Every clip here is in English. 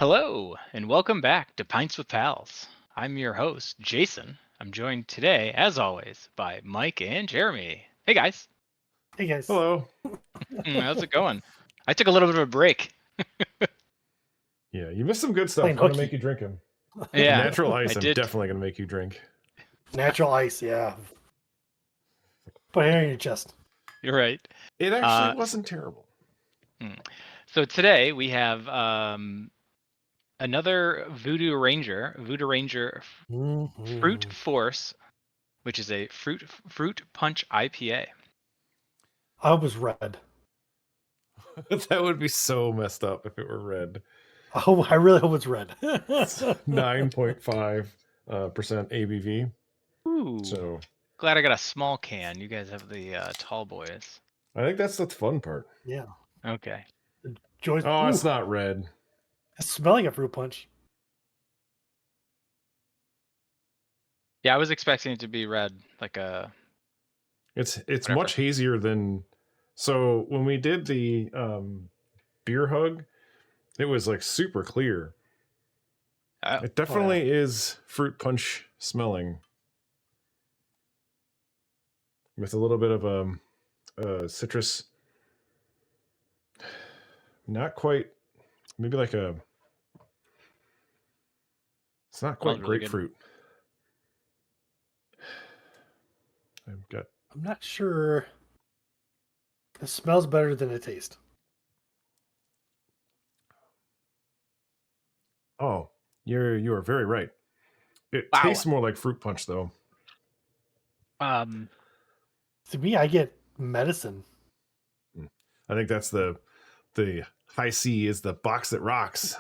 Hello, and welcome back to Pints with Pals. I'm your host, Jason. I'm joined today, as always, by Mike and Jeremy. Hey guys. Hey guys. Hello. How's it going? I took a little bit of a break. Yeah, you missed some good stuff. Playing I'm gonna hooky. make you drink them. Yeah, Natural ice. I I'm did. definitely gonna make you drink. Natural ice, yeah. Put it in your chest. You're right. It actually Uh, wasn't terrible. So today we have another Voodoo Ranger Fruit Force, which is a fruit punch IPA. I hope it's red. That would be so messed up if it were red. I really hope it's red. 9.5% ABV. Ooh. So Glad I got a small can. You guys have the tall boys. I think that's the fun part. Yeah. Okay. Joy's. Oh, it's Ooh, not red. it's smelling a fruit punch. Yeah, I was expecting it to be red, like a. It's Whatever. much hazier than. So when we did the beer hug, it was like super clear. It definitely is fruit punch smelling. With a little bit of citrus, not quite, maybe like a, it's not quite really grapefruit. I'm not sure. It smells better than it tastes. Oh, you are very right. It tastes more like fruit punch though. To me, I get medicine. I think that's the high C is the box that rocks.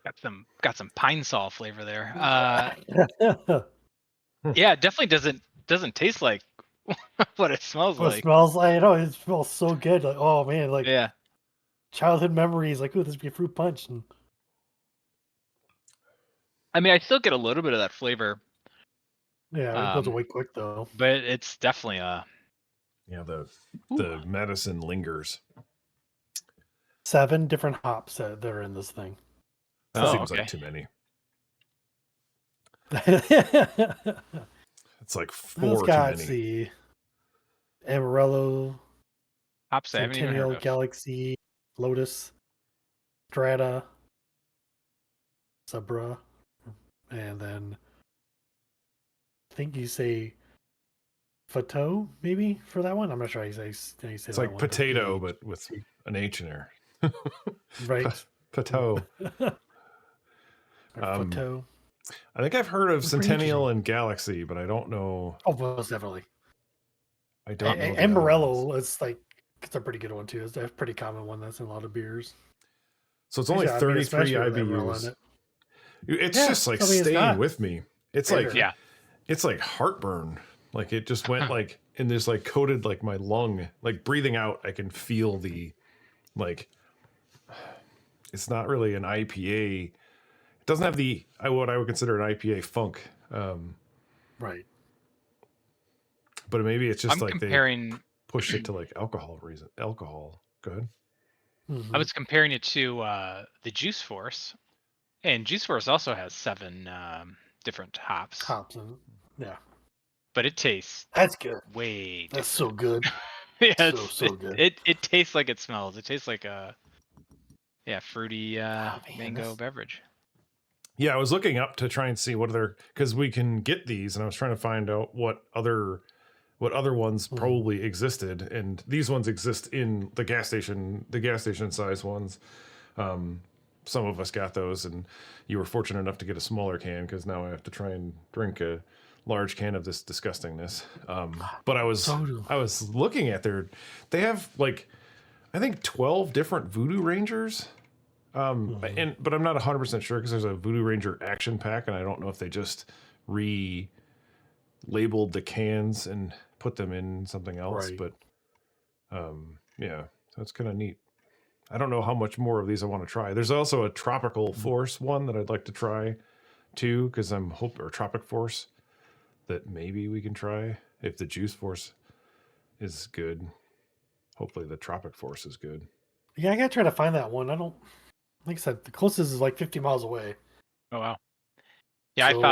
Got some pine sol flavor there. Yeah, it definitely doesn't taste like what it smells like. It smells like, it smells so good. Like, oh man, like yeah, childhood memories. Like, oh, this would be a fruit punch. And I mean, I still get a little bit of that flavor. Yeah, it goes away quick though. But it's definitely the medicine lingers. 7 different hops that are in this thing. That seems like too many. It's like 4 too many. See, Amarillo, hops I haven't even heard Centennial, of. Galaxy, Lotus, Strata, Sabra, and then I think you say Fateau maybe for that one. I'm not sure how you say it's that like one, potato, but with an H in there. Right. Fateau. Fateau. I think I've heard of Centennial and Galaxy, but I don't know. Oh, most definitely. I don't know. And Morello is like, it's a pretty good one too. It's a pretty common one that's in a lot of beers. So it's only 33 IBUs. It's just like staying with me. It's like, it's like heartburn. Like it just went like, and there's like coated like my lung, like breathing out. I can feel the, like, it's not really an IPA. It doesn't have the, what I would consider an IPA funk. Right. But maybe it's just like they push it to like alcohol. Go ahead. I was comparing it to the Juice Force, and Juice Force also has 7 different hops. Yeah. But it tastes. That's good. Way. That's so good. Yeah, so good. It tastes like it smells. It tastes like a fruity mango beverage. Yeah, I was looking up to try and see what other, because we can get these, and I was trying to find out what other ones probably existed, and these ones exist in the gas station size ones. Some of us got those, and you were fortunate enough to get a smaller can, because now I have to try and drink a large can of this disgustingness. But I was looking at they have like, I think 12 different Voodoo Rangers. But I'm not 100% sure, because there's a Voodoo Ranger action pack, and I don't know if they just relabeled the cans and put them in something else. Right. But yeah, so it's kind of neat. I don't know how much more of these I want to try. There's also a Tropical Force one that I'd like to try too, because or Tropic Force, that maybe we can try if the Juice Force is good. Hopefully the Tropic Force is good. Yeah, I gotta try to find that one. I don't like I said, the closest is like 50 miles away. Oh wow. Yeah, So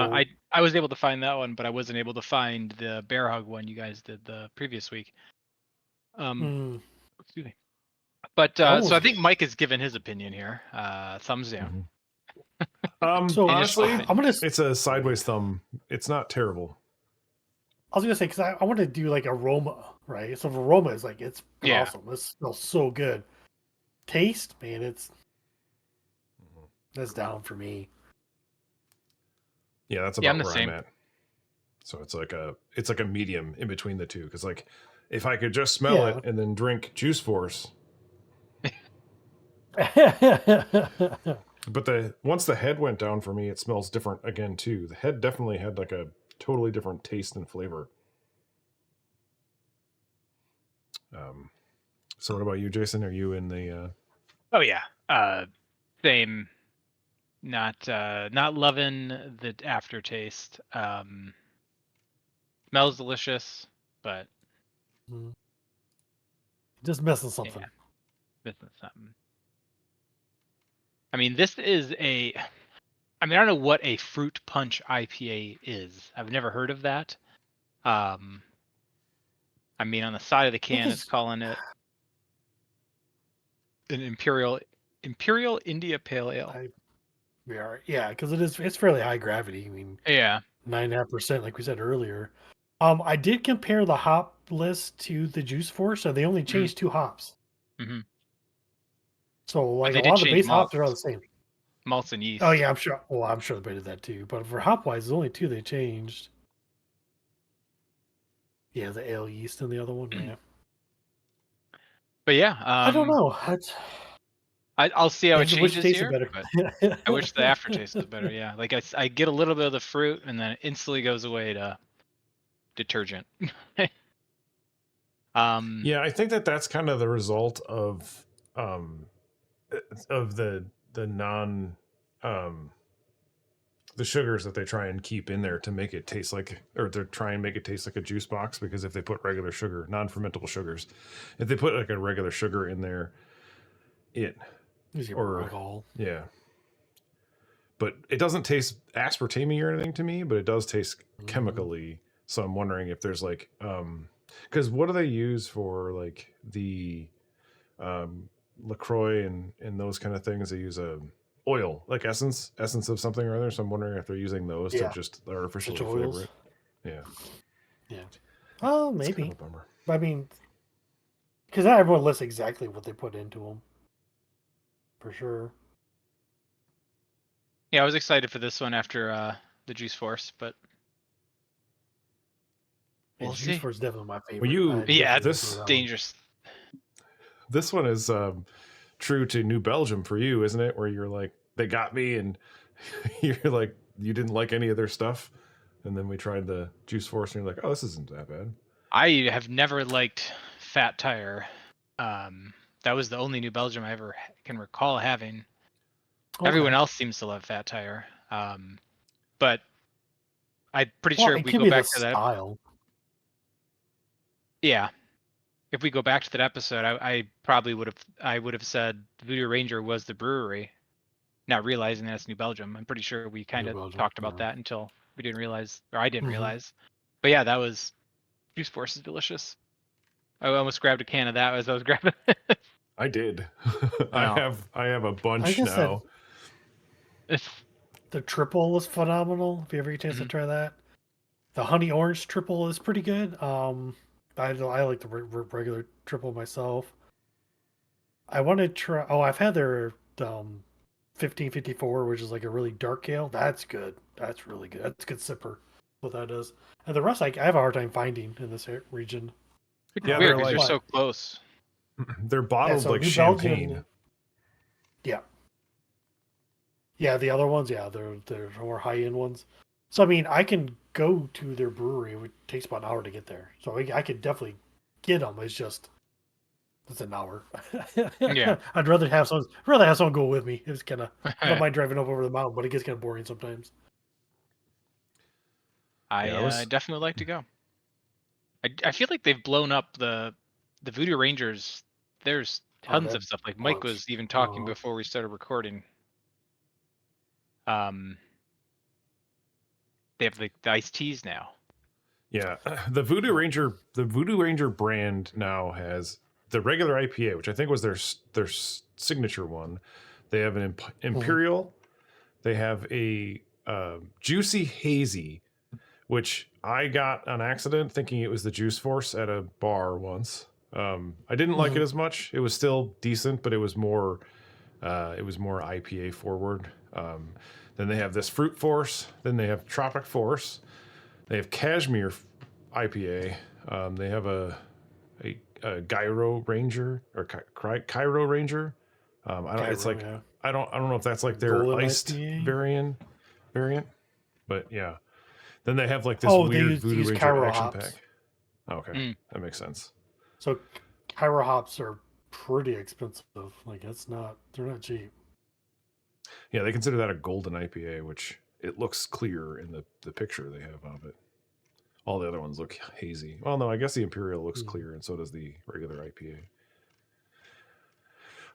I was able to find that one, but I wasn't able to find the bear hug one you guys did the previous week. mm, Excuse me. But that one so was I think good. Mike has given his opinion here. Thumbs down. Mhm. So Initial Honestly, I'm opinion. gonna. it's a sideways thumb. It's not terrible. I was gonna say because I want to do like aroma, right? So aroma is like it's Yeah. awesome. This smells so good. Taste, man, that's down for me. Yeah, that's Yeah, I'm about the where I'm same. at. So it's like a medium in between the two. Because like if I could just smell it Yeah. and then drink Juice Force, but once the head went down for me, it smells different again too. The head definitely had like a totally different taste and flavor. Um, so what about you, Jason? Are you in the? Oh yeah. Same. Not loving the aftertaste. Smells delicious, but Mm. Just missing yeah, something. this is something. I mean, this is a. I mean, I don't know what a fruit punch IPA is. I've never heard of that. Um, I mean, on the side of the I think can, it's calling it an Imperial India Pale Ale. we are, yeah, because it's fairly high gravity. I mean, Yeah. 9.5%, like we said earlier. I did compare the hop list to the Juice Force, and they only Mm-hmm. changed 2 hops. Mm-hmm. So But like a they lot did of the change base hops are all the same. malts and Oh yeast. yeah, I'm sure. Well, I'm sure they did that too. But for hop wise, there's only 2 they changed. Yeah, the ale yeast and the other one. Yeah, But yeah, I don't know. I'll see how it Which changes tasted here. better. But I wish the aftertaste was better. Yeah, like I get a little bit of the fruit, and then it instantly goes away to detergent. Yeah, I think that's kind of the result um of the non um the sugars that they try and keep in there to make it taste like, or they're trying to make it taste like a juice box. Because if they put regular sugar, non-fermentable sugars, if they put like a regular sugar in there, it Gives you more or alcohol. yeah, but it doesn't taste aspartame or anything to me, but it does taste Mhm. chemically. So I'm wondering if there's like because what do they use for like the LaCroix and those kind of things? They use a oil, like essence of something or other. So I'm wondering if they're using those to Yeah, just artificially essential flavor oils. it. Yeah, Yeah. Oh, it's kind maybe. of a bummer. I mean, because not everyone lists exactly what they put into them, for sure. Yeah, I was excited for this one after the Juice Force, but Yeah, we'll Juice see. Force is definitely my Well, favorite. I you Yeah, definitely it's go this with that one. dangerous. this one is true to New Belgium for you, isn't it? Where you're like, they got me, and you're like, you didn't like any of their stuff, and then we tried the Juice Force, and you're like, oh, this isn't that bad. I have never liked Fat Tire. Um, that was the only New Belgium I ever can recall having. Everyone Okay. else seems to love Fat Tire. But I'm pretty Well, sure if it we could go be the back to that, style. yeah, if we go back to that episode, I probably would have said Voodoo Ranger was the brewery, not realizing that's New Belgium. I'm pretty sure we kind New of Belgium. talked about Yeah. that until we didn't realize, or I didn't Hmm. realize. But yeah, that was Juice Force is delicious. I almost grabbed a can of that as I was grabbing it. I did. I know. I have a I bunch guess that now. the triple is phenomenal. If you ever get a chance to Mhm. try that, the honey orange triple is pretty good. I like the regular triple myself. I want to try. Oh, I've had their 1554, which is like a really dark ale. That's good. That's really good. That's a good sipper. What that is, and the rest I have a hard time finding in this region. It's Yeah, weird they're because you're like so But close. they're yeah, bottled so like New champagne. Belgium, yeah, yeah. The other ones, yeah, they're more high end ones. So I mean, I can go to their brewery. It would takes about an hour to get there, so I could definitely get them. It's an hour. Yeah. I'd rather have someone go with me. It's kind of I don't mind driving up over the mountain, but it gets kind of boring sometimes. Yeah, I I was. definitely like to go. I feel like they've blown up the Voodoo Rangers. There's tons of stuff. Like Mike bunch. was even talking before we started recording. They have like the iced teas now. Yeah, the Voodoo Ranger brand now has the regular IPA, which I think was their signature one. They have an Imperial. They have a Juicy Hazy, which I got on accident thinking it was the Juice Force at a bar once. I didn't like it as much. It was still decent, but it was more IPA forward. Then they have this Fruit Force. Then they have Tropic Force. They have Cashmere IPA. They have a Gyro Ranger or Cairo Ranger. I don't. Gyro, it's like yeah. I don't know if that's like their Golden iced IPA? variant, but yeah. Then they have like this Oh, they weird use Voodoo Ranger Cairo action hops. pack. Okay, that makes sense. So Cairo hops are pretty expensive. Like they're not cheap. Yeah, they consider that a golden IPA, which it looks clear in the picture they have of it. All the other ones look hazy. Well, no, I guess the Imperial looks clear, and so does the regular IPA.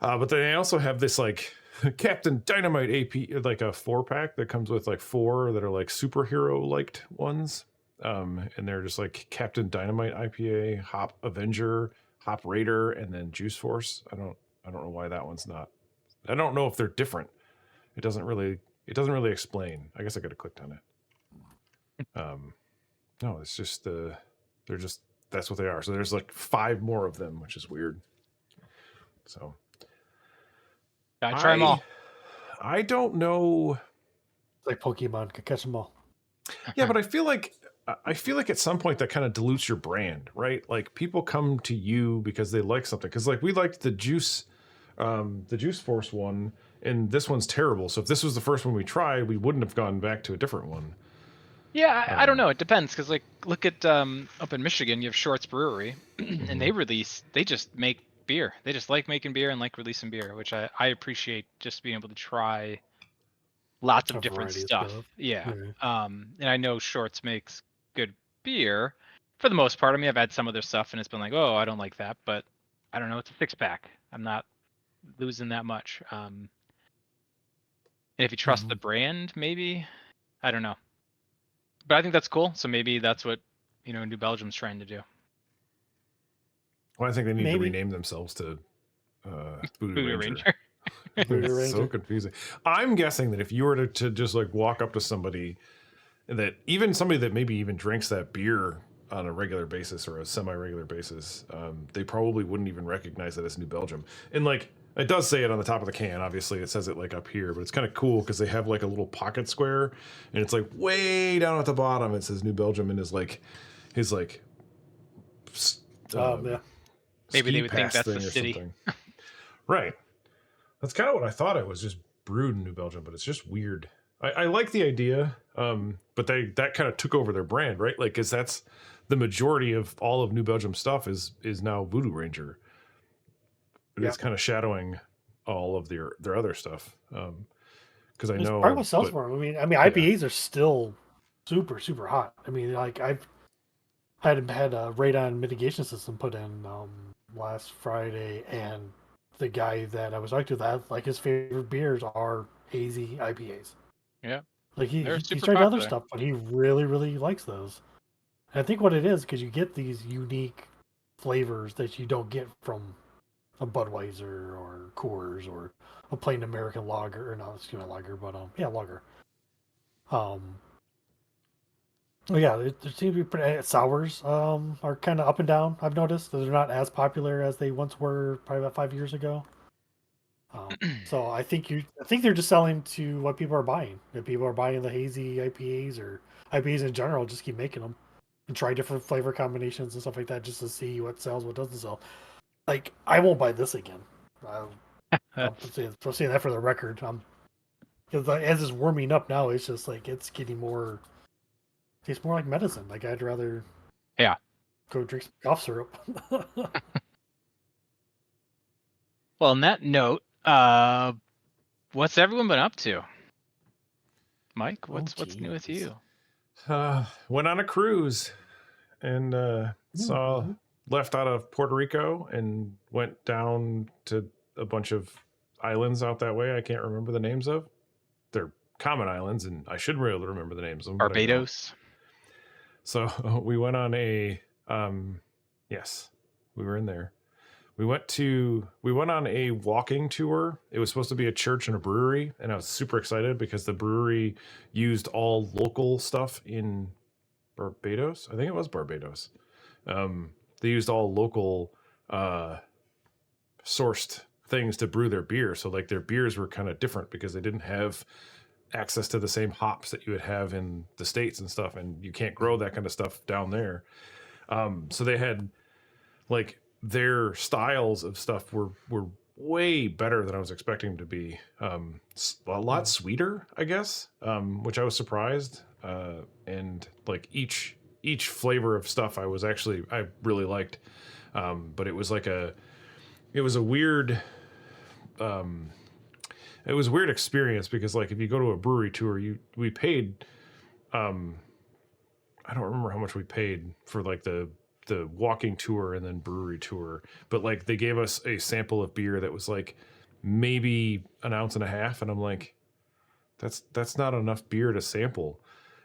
But they also have this like Captain Dynamite AP, like a 4-pack that comes with like 4 that are like superhero liked ones. And they're just like Captain Dynamite IPA, Hop Avenger, Hop Raider, and then Juice Force. I don't know why that one's not. I don't know if they're different. It doesn't really explain. I guess I could have clicked on it. No, it's just that's what they are. So there's like 5 more of them, which is weird. So Gotta try them all. I don't know. It's like Pokemon, could catch them all. Yeah, but I feel like at some point that kind of dilutes your brand, right? Like people come to you because they like something. Because like we liked the Juice Force one, and this one's terrible. So if this was the first one we tried, we wouldn't have gone back to a different one. Yeah, I don't know. It depends, because like look at up in Michigan, you have Shorts Brewery, and they just make beer. They just like making beer and like releasing beer, which I appreciate, just being able to try lots of different stuff. Yeah. And I know Shorts makes good beer for the most part. I mean, I've had some of their stuff and it's been like, oh, I don't like that, but I don't know. It's a 6-pack. I'm not losing that much. And if you trust the brand, maybe, I don't know. But I think that's cool. So maybe that's what, New Belgium's trying to do. Well, I think they need to rename themselves to Voodoo Ranger. It's so confusing. I'm guessing that if you were to just like walk up to somebody, that even somebody that maybe even drinks that beer on a regular basis or a semi-regular basis, they probably wouldn't even recognize it as New Belgium. And like, it does say it on the top of the can. Obviously, it says it like up here, but it's kind of cool because they have like a little pocket square, and it's like way down at the bottom. It says New Belgium, and his yeah. Maybe they would think that's the city. Right. That's kind of what I thought. It was just brewed in New Belgium, but it's just weird. I like the idea, but that kind of took over their brand, right? Like, because that's the majority of all of New Belgium stuff is now Voodoo Ranger. But it's kind of shadowing all of their other stuff. Because I know part of what sells for them. I mean, IPAs are still super, super hot. I mean, like I've had a radon mitigation system put in last Friday, and the guy that I was talking to, that like his favorite beers are hazy IPAs. Yeah, like he's tried other stuff, but he really, really likes those. And I think what it is, because you get these unique flavors that you don't get from a Budweiser or Coors or a plain American lager, or not, excuse me, lager, but lager. There seems to be pretty sours are kind of up and down. I've noticed that they're not as popular as they once were, probably about 5 years ago. So I think they're just selling to what people are buying. If people are buying the hazy IPAs or IPAs in general, just keep making them and try different flavor combinations and stuff like that, just to see what sells, what doesn't sell. Like, I won't buy this again. I'm saying that for the record. Because as it's warming up now, it's just like it's getting more. Tastes more like medicine. Like, I'd rather go drink some cough syrup. Well, on that note, what's everyone been up to? Mike, what's new with you? Went on a cruise and saw left out of Puerto Rico and went down to a bunch of islands out that way. I can't remember the names of. They're common islands, and I should be able to remember the names of them. Barbados. So we went on a yes, we were in there. We went on a walking tour. It was supposed to be a church and a brewery, and I was super excited because the brewery used all local stuff in Barbados. I think it was Barbados. They used all local sourced things to brew their beer. So like their beers were kind of different because they didn't have access to the same hops that you would have in the States and stuff, and you can't grow that kind of stuff down there. So they had like their styles of stuff were way better than I was expecting them to be. A lot sweeter, I guess, which I was surprised. And like each flavor of stuff I really liked. But it was like it was a weird experience because like if you go to a brewery tour, we paid I don't remember how much we paid for like the walking tour and then brewery tour, but like they gave us a sample of beer that was like maybe an ounce and a half, and I'm like, that's not enough beer to sample.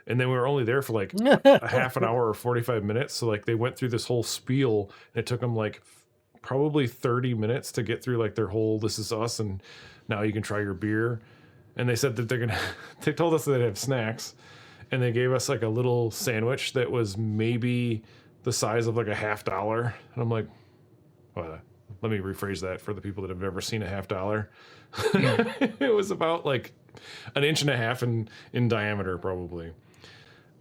And then we were only there for like a half an hour or 45 minutes, so like they went through this whole spiel, and it took them like probably 30 minutes to get through like their whole "this is us" and now you can try your beer. And they said that they told us that they'd have snacks, and they gave us like a little sandwich that was maybe the size of like a $50. And I'm like, well, let me rephrase that for the people that have never seen a $50. It was about like an inch and a half in diameter probably.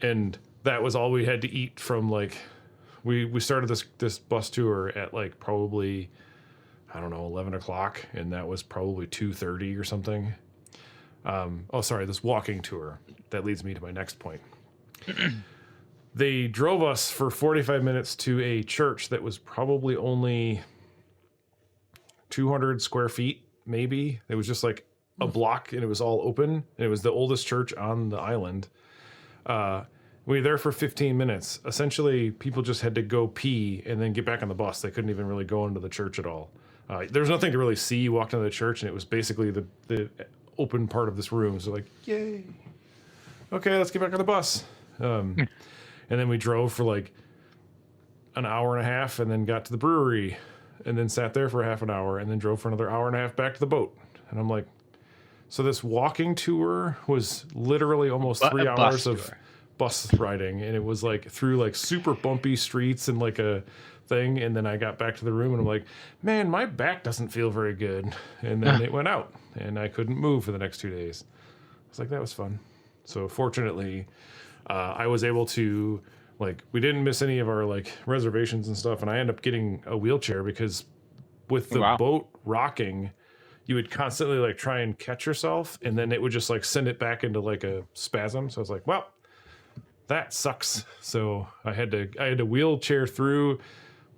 And that was all we had to eat from like, we started this bus tour at like probably, I don't know, 11 o'clock. And that was probably 2:30 or something. This walking tour. That leads me to my next point. They drove us for 45 minutes to a church that was probably only 200 square feet, maybe. It was just like a block, and it was all open. And it was the oldest church on the island. We were there for 15 minutes. Essentially, people just had to go pee and then get back on the bus. They couldn't even really go into the church at all. There was nothing to really see. You walked into the church, and it was basically the open part of this room. So like, yay. Okay, let's get back on the bus. And then we drove for like an hour and a half and then got to the brewery and then sat there for half an hour and then drove for another hour and a half back to the boat. And I'm like, so this walking tour was literally almost 3 hours of bus riding. And it was like through like super bumpy streets and like a thing. And then I got back to the room and I'm like, man, my back doesn't feel very good. And then it went out and I couldn't move for the next 2 days. I was like, that was fun. So fortunately, I was able to, like, we didn't miss any of our like reservations and stuff, and I ended up getting a wheelchair because with the boat rocking, you would constantly like try and catch yourself, and then it would just like send it back into like a spasm. So I was like, well, that sucks. So I had to wheelchair through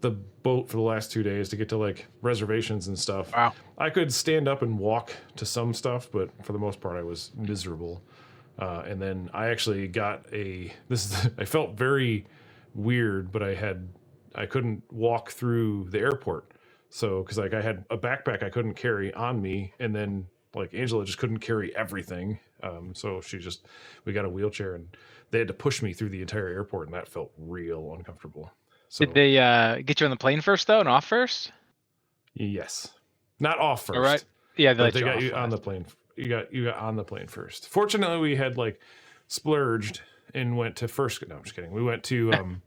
the boat for the last 2 days to get to like reservations and stuff. Wow. I could stand up and walk to some stuff, but for the most part, I was miserable. And then I actually got I felt very weird, but I couldn't walk through the airport. So, cause like I had a backpack I couldn't carry on me. And then like Angela just couldn't carry everything. So we got a wheelchair and they had to push me through the entire airport, and that felt real uncomfortable. So, Did they get you on the plane first though and off first? Yes. Not off first. All right. Yeah, They got you on the plane. You got on the plane first. Fortunately, we had like splurged and went to first. No, I'm just kidding. We went to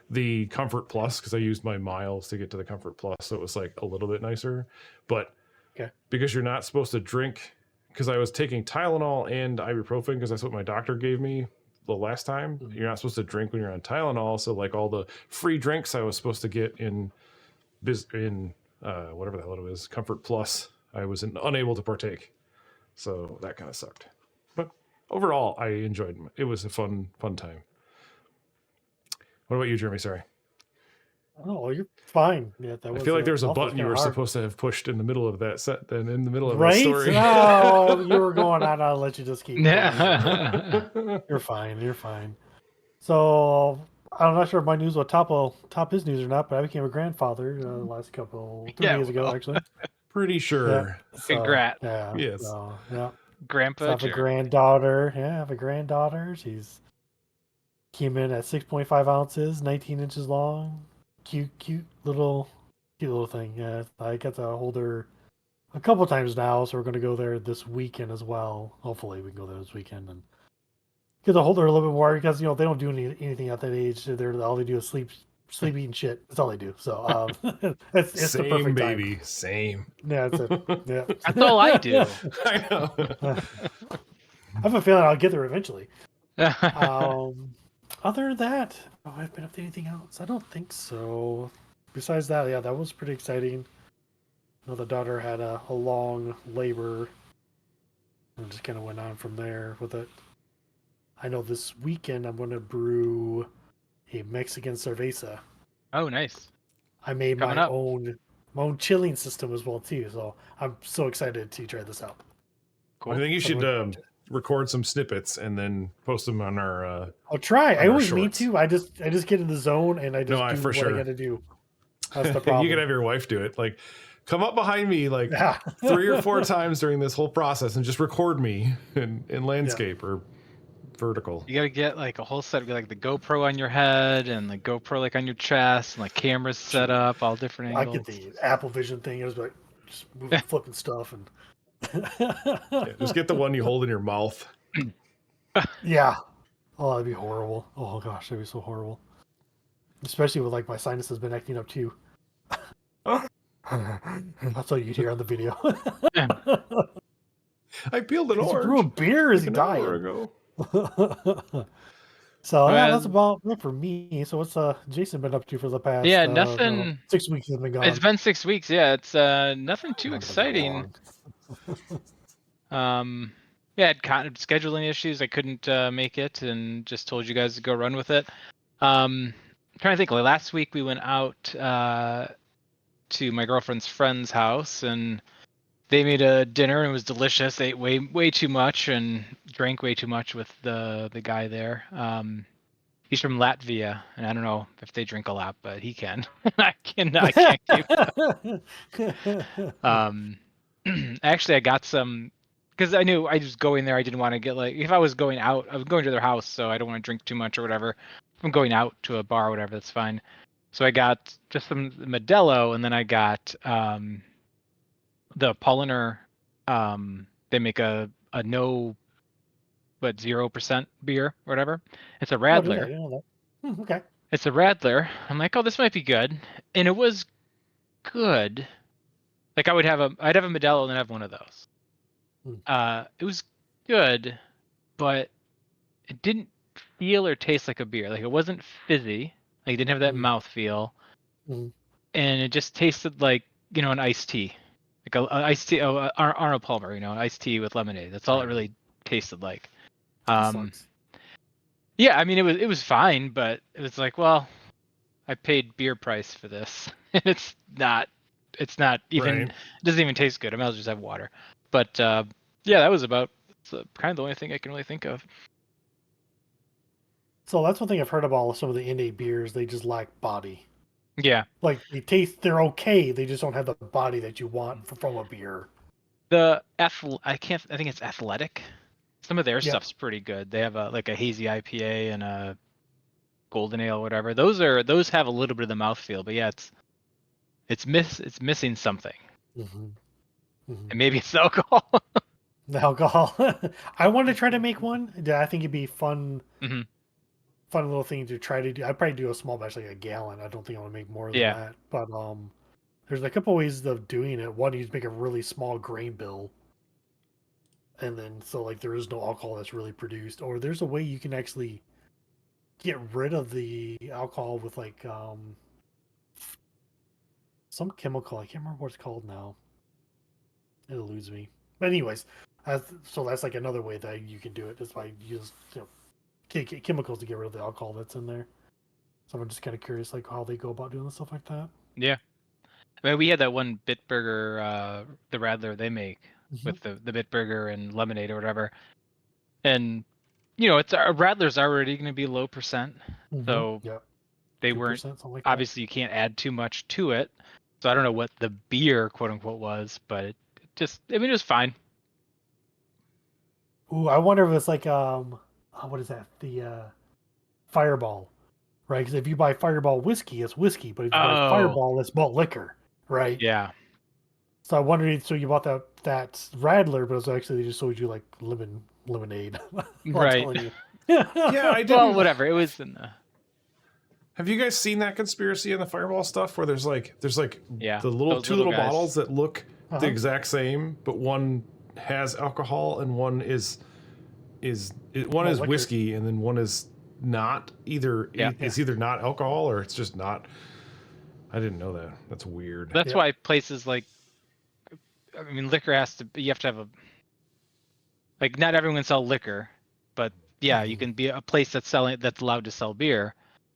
the Comfort Plus because I used my miles to get to the Comfort Plus, so it was like a little bit nicer. But because you're not supposed to drink, because I was taking Tylenol and ibuprofen because that's what my doctor gave me the last time. You're not supposed to drink when you're on Tylenol, so like all the free drinks I was supposed to get in whatever the hell it was, Comfort Plus, I was unable to partake. So that kind of sucked. But overall, I enjoyed it. It was a fun time. What about you, Jeremy? Sorry. Oh, you're fine. Yeah, I feel like there was a button you were supposed to have pushed in the middle of that set, then in the middle of that story. Oh, you were going on. I'll let you just keep going. You're fine. So I'm not sure if my news will top his news or not, but I became a grandfather the last 3 Yeah, days ago, well, actually. Pretty Yeah. sure. So Congrats, yeah. Yes. So yeah. So I Grandpa have a Jeremy. granddaughter. Yeah, I have a granddaughter. She's came in at 6.5 ounces, 19 inches long. Cute little thing. Yeah. I got to hold her a couple times now, so we're going to go there this weekend as well. Hopefully, we can go there this weekend and get to hold her a little bit more because they don't do anything at that age. They're all they do is sleep, eat, shit. That's all they do. So it's the Same perfect time. baby. Same. Yeah, it's it. Yeah, That's all I do. I know. I have a feeling I'll get there eventually. Other than that, I've been up to anything else? I don't think so. Besides that, yeah, that was pretty exciting. The daughter had a long labor and just kind of went on from there with it. I know this weekend I'm going to brew a Mexican cerveza. Oh, nice. I made Coming my up. own chilling system as well too, so I'm so excited to try this out. I Cool. think you I'm should looking forward to it. record some snippets and then post them on our. I'll try. I our always mean shorts. to. I just get in the zone and I No, just I do for what I sure. got to do. That's the You problem. can have your wife do it. Like, come up behind me like Yeah. 3 or 4 times during this whole process and just record me in landscape or vertical. You gotta get like a whole set of like the GoPro on your head and the GoPro like on your chest and like cameras set up, all different I angles. get the Apple Vision thing. It was like just moving, flipping stuff, and Yeah, just get the one you hold in your mouth. yeah. Oh, that'd be horrible. Oh gosh, that'd be so horrible. Especially with like my sinus has been acting up too. That's all you'd hear on the video. I peeled an Is he orange brewing beer? Or is like he an hour dying? ago. So yeah, that's Well, about it for me. So what's Jason been up to for the past yeah, I don't know, nothing. 6 weeks he's been It's gone? been 6 weeks. Yeah, it's nothing too Might have been that exciting. long. Yeah, I had kind of scheduling issues. I couldn't make it, and just told you guys to go run with it. I'm trying to think. Like last week we went out to my girlfriend's friend's house, and they made a dinner and it was delicious. Ate way too much and drank way too much with the guy there. He's from Latvia, and I don't know if they drink a lot, but he can. I can't keep. Actually, I got some because I knew I was going there. I didn't want to get like if I was going out, I was going to their house, so I don't want to drink too much or whatever. If I'm going out to a bar or whatever, that's fine. So I got just some Modelo, and then I got the Polliner. They make a no, but 0% beer or whatever. It's a Oh, do they? I Radler. didn't know that. Okay. It's a Radler. I'm like, oh, this might be good, and it was good. Like I'd have a Modelo and then have one of those. It was good, but it didn't feel or taste like a beer. Like it wasn't fizzy. Like it didn't have that mouth feel, Mm. and it just tasted like an iced tea, like an iced tea. Oh, Arnold Palmer, an iced tea with lemonade. That's all it really tasted like. That Um, sucks. yeah, I mean it was fine, but it was like, well, I paid beer price for this. It's not even Right. it doesn't even taste good. I might as well just have water. But yeah, that was about kind of the only thing I can really think of. So that's one thing I've heard about some of the NA beers. They just lack body. Yeah. Like they're okay. They just don't have the body that you want from a beer. I think it's Athletic. Some of their Yep. stuff's pretty good. They have a hazy IPA and a golden ale, whatever. Those have a little bit of the mouthfeel, but yeah, it's missing something. Mm-hmm. Mm-hmm. And maybe it's the alcohol. The alcohol. I want to try to make one. I think it'd be fun. Mm-hmm. Fun little thing to try to do. I'd probably do a small batch, like a gallon. I don't think I want to make more than Yeah. that. But there's a couple ways of doing it. One, you just make a really small grain bill, and then so like there is no alcohol that's really produced. Or there's a way you can actually get rid of the alcohol with like some chemical. I can't remember what it's called now. It eludes me. But anyways, so that's like another way that you can do it is by use chemicals to get rid of the alcohol that's in there. So I'm just kind of curious, like how they go about doing stuff like that. Yeah. I mean, we had that one Bitburger, the Radler they make with the Bitburger and lemonade or whatever. And it's a Radler's already going to be low percent, so Yep. they 2%, weren't. something like that. Obviously, you can't add too much to it, so I don't know what the beer quote unquote was, but it it was fine. Ooh, I wonder if it's like what is that? The Fireball, right? Because if you buy Fireball whiskey, it's whiskey, but if you buy Oh, Fireball, it's malt liquor, right? yeah, So I wondered. So you bought that Radler, but it was actually they just sold you like lemonade. Well, I'm right. telling you. Yeah, I Well, didn't. whatever. It was in the Have you guys seen that conspiracy in the Fireball stuff where there's yeah the little those two little little guys. bottles that look the Uh-huh. exact same, but one has alcohol and one is one Malt is liquor. whiskey and then one is not either. Yeah. It's either not alcohol or it's just not. I didn't know that. That's weird. That's Yep. why places like, I mean, liquor has to. You have to have a like. Not everyone can sell liquor, but yeah, you Mhm. can be a place that's allowed to sell beer.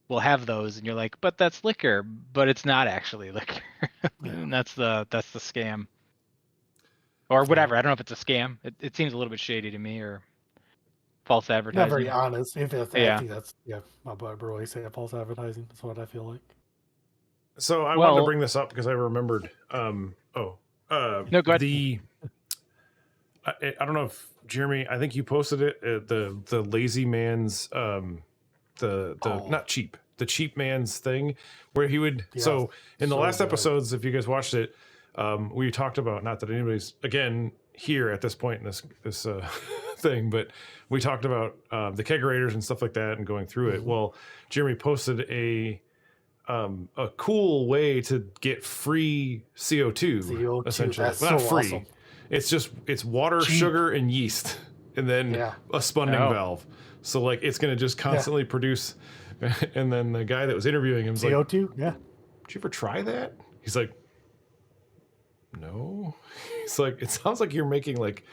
Will have those, and you're like, but that's liquor, but it's not actually liquor. Yeah. And that's the scam, or whatever. I don't know if it's a scam. It seems a little bit shady to me, or false Not very advertising. honest. If that's, I Yeah. think that's my boy always say false advertising. That's what I feel like. So I wanted to Well, bring this up because I remembered. no, go ahead. The I don't know if Jeremy. I think you posted it. The lazy man's the Oh. not cheap, the cheap man's thing where he would. Yeah, So in the so last good. episodes, if you guys watched it, we talked about, not that anybody's again here at this point in this thing, but we talked about the kegerators and stuff like that and going through it. Mhm. Well, Jeremy posted a cool way to get free CO2, CO2, essentially. that's Well, not so free. awesome. It's water, Cheap. sugar, and yeast, and then Yeah. a spunning Oh. valve. So like it's gonna just constantly produce. And then the guy that was interviewing him was like, CO2, yeah. "Did you ever try that?" He's like, "No." He's like, "It sounds like you're making like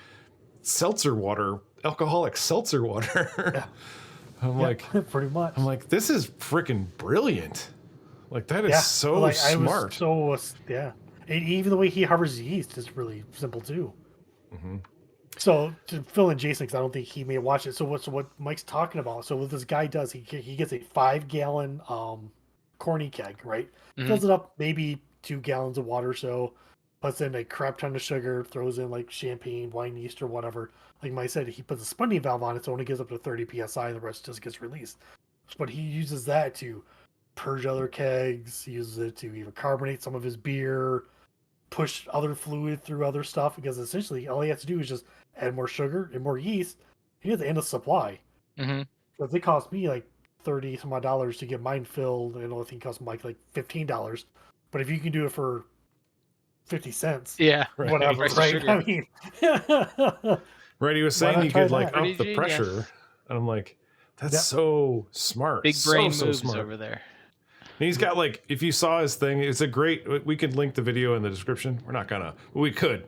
seltzer water, alcoholic seltzer water." Yeah. I'm Yeah, like, pretty much. this is freaking brilliant. Like that is so like, smart. I was so yeah. And even the way he harvests the yeast is really simple too. Mm-hmm. So to fill in Jason, because I don't think he may watch it. So what Mike's talking about? So what this guy does, he gets a 5-gallon corny keg, right? Mhm. Fills it up, maybe 2 gallons of water, so puts in a crap ton of sugar, throws in like champagne, wine yeast, or whatever. Like Mike said, he puts a spunning valve on it, so it only gets up to 30 psi. The rest just gets released. But he uses that to purge other kegs. He uses it to even carbonate some of his beer, push other fluid through other stuff, because essentially all he has to do is just add more sugar and more yeast. He has the endless supply. Mm-hmm. Because it cost me like $30 some odd dollars to get mine filled, and I think it cost Mike like $15. But if you can do it for 50 cents, Yeah. Right. whatever, Price of right? sugar. I mean, Right. He was Why saying not you try could like that? up Pretty the pressure, genius. and I'm like, that's Yep. so smart. Big brain so moves smart. over there. And he's got like, if you saw his thing, it's a great. We could link the video in the description. We're not gonna, but we could.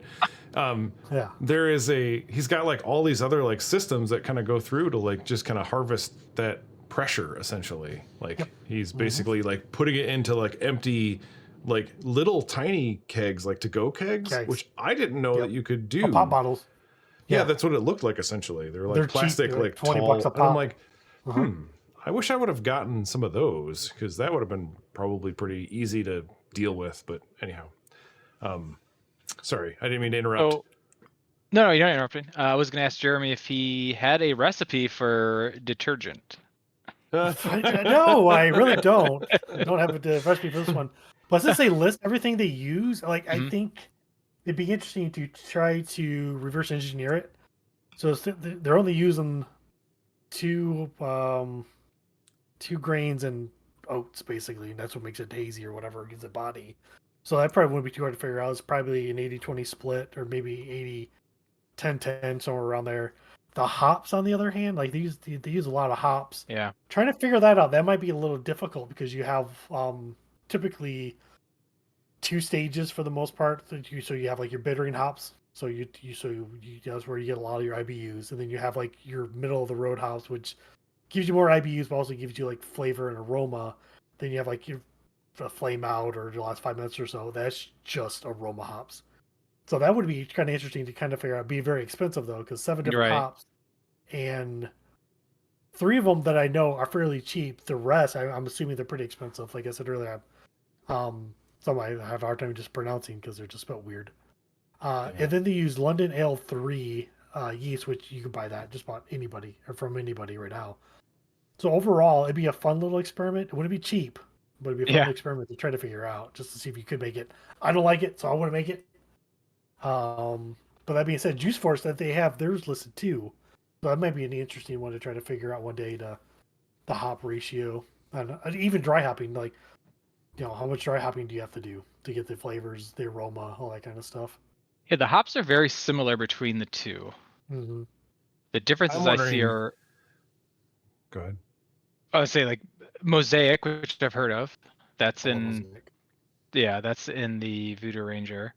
yeah. There is he's got like all these other like systems that kind of go through to like just kind of harvest that pressure essentially. Like he's basically like putting it into like empty, like little tiny kegs, like to go kegs, which I didn't know that you could do. Pop bottles. Yeah, that's what it looked like essentially. They're like They're cheap. plastic, They're like 20 tall. bucks a And I'm pop. like, I wish I would have gotten some of those because that would have been probably pretty easy to deal with. But anyhow, sorry, I didn't mean to interrupt. Oh, no, you're not interrupting. I was going to ask Jeremy if he had a recipe for detergent. No, I really don't. I don't have a recipe for this one. But since they list everything they use, like I think it'd be interesting to try to reverse engineer it. So they're only using two grains and oats basically, and that's what makes it hazy or whatever, gives it body. So that probably wouldn't be too hard to figure out. It's probably an 80-20 split, or maybe 80-10-10, somewhere around there. The hops, on the other hand, like they use a lot of hops. Yeah. Trying to figure that out, that might be a little difficult because you have typically 2 stages for the most part. So you have like your bittering hops. So that's where you get a lot of your IBUs, and then you have like your middle of the road hops, which gives you more IBUs, but also gives you like flavor and aroma. Then you have like your flame out or the last 5 minutes or so. That's just aroma hops. So that would be kind of interesting to kind of figure out. Be very expensive though, because 7 different Right. hops, and 3 of them that I know are fairly cheap. The rest, I'm assuming they're pretty expensive. Like I said earlier, some I have a hard time just pronouncing because they're just spelled weird. Yeah. And then they use London Ale 3 yeast, which you can buy that just about anybody or from anybody right now. So overall, it'd be a fun little experiment. It wouldn't be cheap, but it'd be a fun Yeah. little experiment to try to figure out just to see if you could make it. I don't like it, so I wouldn't make it. But that being said, Juice Force that they have theirs listed too. So that might be an interesting one to try to figure out one day the hop ratio and even dry hopping. Like, how much dry hopping do you have to do to get the flavors, the aroma, all that kind of stuff. Yeah, the hops are very similar between the two. Mm-hmm. The differences I see are, Go ahead. I would say like Mosaic, which I've heard of. That's in that's in the Voodoo Ranger.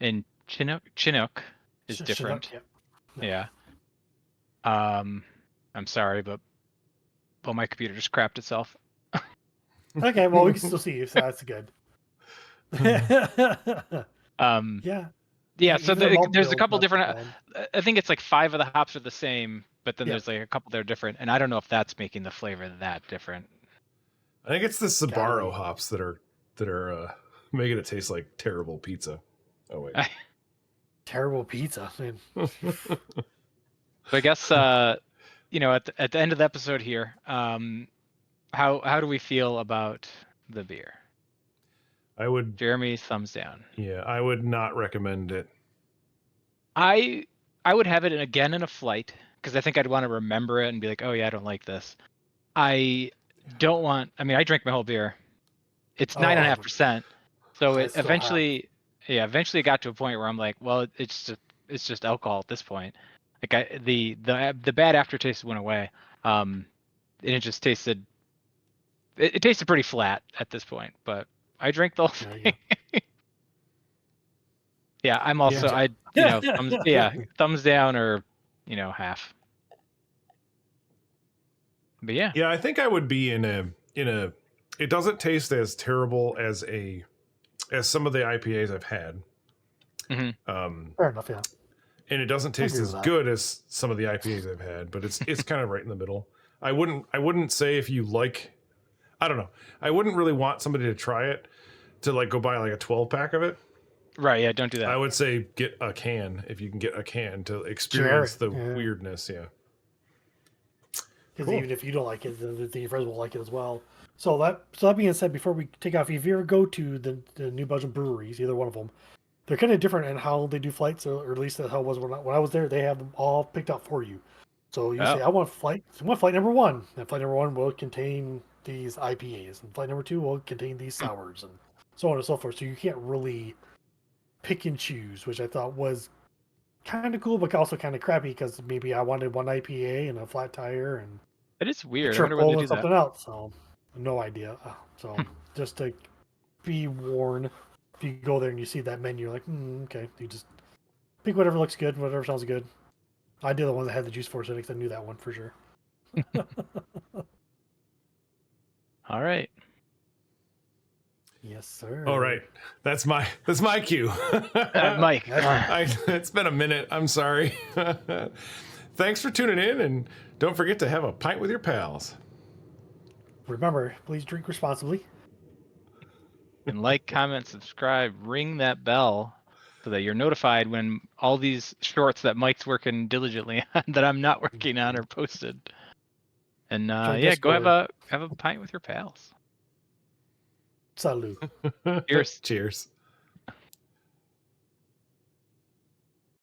And Chinook is different. Chinook, yeah. I'm sorry, but my computer just crapped itself. Okay, well, we can still see you, so that's good. Yeah, so there's a couple different. I think it's like 5 of the hops are the same, but then there's like a couple that are different, and I don't know if that's making the flavor that different. I think it's the Sbarro hops that are making it taste like terrible pizza. Oh wait, terrible pizza. Man. So I guess at the end of the episode here, how do we feel about the beer? Jeremy, thumbs down. Yeah, I would not recommend it. I would have it again in a flight because I think I'd want to remember it and be like, oh yeah, I don't like this. I don't want. I mean, I drank my whole beer. It's 9.5%. So it eventually got to a point where I'm like, well, it's just alcohol at this point. Like the bad aftertaste went away, and it just tasted. It tasted pretty flat at this point, but I drank the whole thing. Yeah, I'm also thumbs down or half. But yeah. Yeah, I think I would be in a it doesn't taste as terrible as some of the IPAs I've had. Mm-hmm. Fair enough, yeah. And it doesn't taste as good as some of the IPAs I've had, but it's kind of right in the middle. I wouldn't say if you like, I don't know. I wouldn't really want somebody to try it to like go buy like a 12-pack of it. Right, yeah, don't do that. I would say get a can if you can get a can to experience the weirdness, yeah. Because even if you don't like it, then your friends will like it as well. So that being said, before we take off, if you ever go to the New Belgium breweries, either one of them, they're kind of different in how they do flights, or at least that's how it was when I was there. They have them all picked out for you. So you say, I want flight number 1. And flight number 1 will contain these IPAs, and flight number 2 will contain these sours, and so on and so forth. So you can't really pick and choose, which I thought was kind of cool, but also kind of crappy because maybe I wanted one IPA and a flat tire and it is weird. I wonder why they do something that. else. So no idea. So just to be warned, if you go there and you see that menu, you're like, okay, you just pick whatever looks good, whatever sounds good. I did the one that had the Juice Force in it because I knew that one for sure. All right. Yes, sir. All right. That's my cue. Mike. It's been a minute. I'm sorry. Thanks for tuning in, and don't forget to have a pint with your pals. Remember, please drink responsibly. And like, comment, subscribe, ring that bell so that you're notified when all these shorts that Mike's working diligently on that I'm not working on are posted. And go have a pint with your pals. Salud. Cheers. Cheers.